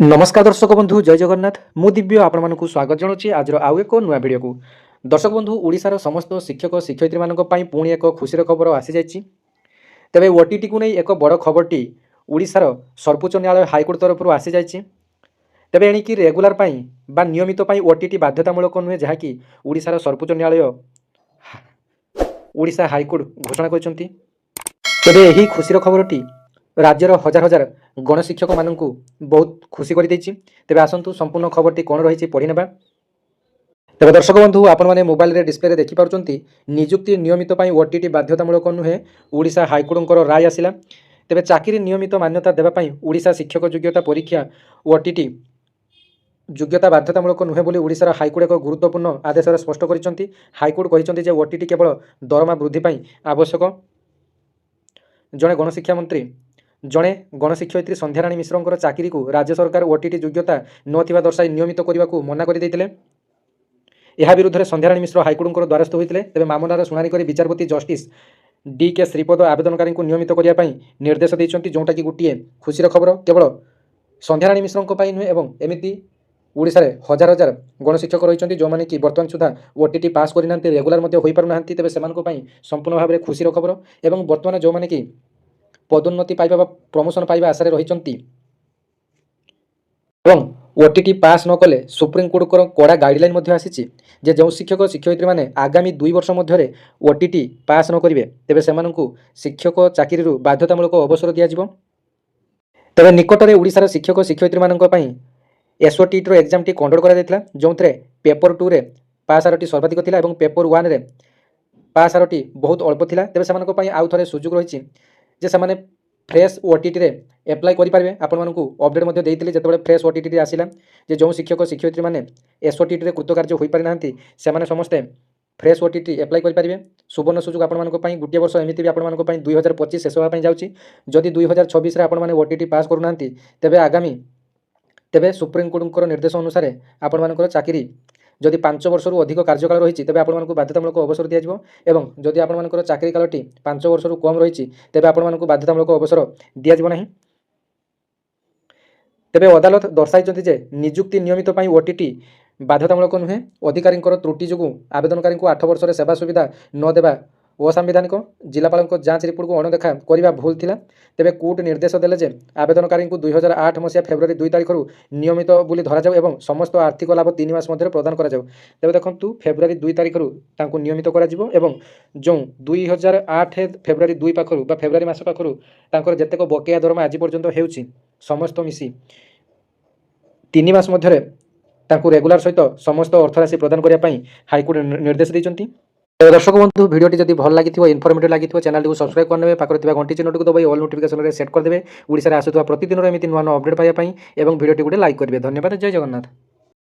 नमस्कार दर्शक बंधु जय जगन्नाथ मु दिव्य आपण मानक स्वागत जनाऊँगी आज आउ एक नुआ भिडियो को। दर्शक बंधु ओडिशार समस्त शिक्षक शिक्षयित्री मानक पई पुणी एक खुशीर खबर आसी जाइछि। तेबे ओटीटी को नहीं एक बड़ खबरटी ओडिशार सर्वोच्च न्यायालय हाईकोर्ट तरफ आसी जाइछि। तेबे एणिकी रेगुलार पई बा नियमित पई ओटीटी बाध्यतामूलक नुहे जहाँकि ओडिशार सर्वोच्च न्यायालय ओडिशा हाईकोर्ट घोषणा करछन्ती। तेबे एही खुशीर खबरटी राज्यर हजार हजार गणशिक्षक मानक बहुत खुशी कर तेबे आसतु संपूर्ण खबरटी कौन रही पढ़ी ना। तेबे दर्शक बंधु आपण मैंने मोबाइल रे डिस्प्ले रे देखिपारुचंती नियुक्ति नियमित पई ओटीटी बाध्यतामूलक नुहे ओडिशा हाईकोर्ट राय आसिला। तेबे चाकरी नियमित मान्यता देबा पई ओडिशा शिक्षक योग्यता परीक्षा ओटीटी योग्यता बाध्यतामूलक नुहे बोली ओडिशार हाईकोर्ट एक गुरुत्वपूर्ण आदेश स्पष्ट करिसंती। हाईकोर्ट कहिसंती जे ओटीटी केवल दरमा वृद्धि पई आवश्यक। जड़े गणशिक्षा मंत्री जड़े गणशिक्षयित्री संध्याराणी मिश्र चाकरी को राज्य सरकार ओटीटी योग्यता नथिबा दर्शाई नियमित करने को मना कर विरुद्ध संध्याराणी मिश्र हाईकोर्ट द्वारस्थ होते। तेज मामलार शुणाणी कर विचारपति जस्टिस DK श्रीपद आवेदनकारी को नियमित करने निर्देश देते जोटा कि गोटे खुशीर खबर केवल संध्याराणी मिश्र नुहे एवं एमती ओडिशा रे हजार हजार गणशिक्षक रही जो मैंने कि बर्तमान सुधा ओटीटी पास करना रेगुलार हो पारना। तेज से संपूर्ण भाव में खुशीर खबर एवं बर्तमान जो मैंने कि पदोन्नति पाइबा प्रमोशन पाइबा आशारे रही ओटीटी पास न कले सुप्रीमकोर्ट कड़ा गाइडलाइन आसी जो शिक्षक शिक्षयित्री मैंने आगामी 2 वर्ष मध्य ओटीटी पास न करेंगे तेज से शिक्षक चाकरी बाध्यतामूलक अवसर दिज्व। तेज निकटने ओडिशार शिक्षक शिक्षयित्री मानी एसओटीटी एग्जाम टी कंडक्ट करा जो पेपर 2 रे पास आरटी सर्वाधिक थिला एवं पेपर 1 रे पास आरटी बहुत अल्प थिला। तेज से आउ थे सुजोग रही जे से फ्रेश ओटीटी रे एप्लाई करेंगे। आपण मानक अपडेट मध्य देइतिले जेतेबेले फ्रेश ओटीटी आसिला जे जो शिक्षक शिक्षयित्री मैंने एसओटीटी रे कृतकार्य हो पारि नांती सेमाने समस्ते फ्रेश ओटीटी एप्लाई करेंगे। सुवर्ण सुजोग आपण मानक पई गोटे वर्ष एमिति भी आपण मानक पई 2025 शेष होगा जाउची। जदि 2026 रे आपण माने ओटीटी पास करू नांती तेबे आगामी तेबे सुप्रीमकोर्ट निर्देश अनुसार आपण मानकर चाकरी जदि 5 वर्ष अधिक कार्यकाल रही तेबे आपण मानक बाध्यतामूलक अवसर दिज्व एवं जदि आपण मानकर चाकरी कालटी 5 वर्ष कम रही तेबे आपण मानक बाध्यतामूलक अवसर दिज्व नहीं। तेबे अदालत दर्शाई जे नियुक्ति नियमित पई ओटीटी बाध्यतामूलक नुहे अधिकारी त्रुटि जो आवेदनकारी 8 वर्ष सेवा सुविधा न देवा असंवैधानिक जिलापाल जांच रिपोर्ट को अणदेखा करने भूल थिला। तेबे कोर्ट निर्देश देले जे आवेदनकारी 2008 मसीहा फेब्रुआरी 2 तारिख नियमित बोली धरा जाऊ एवं समस्त आर्थिक लाभ 3 मास मध्य प्रदान करा जाऊ। तेबे देखंतु फेब्रुआरी 2 तारिख तांको नियमित करा जिवो एवं जो 2008 फेब्रुआरी 2 पाखरु बा फेब्रुआरी मास पाखरु तांकर जेतेक बकेया दरमा आज पर्यंत हेउची समस्त मिसी 3 मास मध्य तांको रेगुलर सहित समस्त अर्थराशि प्रदान करिया पई हाईकोर्ट निर्देश दैचंती। दर्शक बंधु भिडियोटी जब भल लगी इनफर्मेटिव लगी चैनल को सब्सक्राइब करने पाखे घंटी चिन्ह को दबाई ऑल नोटिफिकेशन रे सेट करदे। ओडिशा रे आसुवा प्रतिदिन एमती नुआ नुआ अपडेट पाइबा भिडियोटी गोटे लाइक करेंगे। धन्यवाद। जय जगन्नाथ।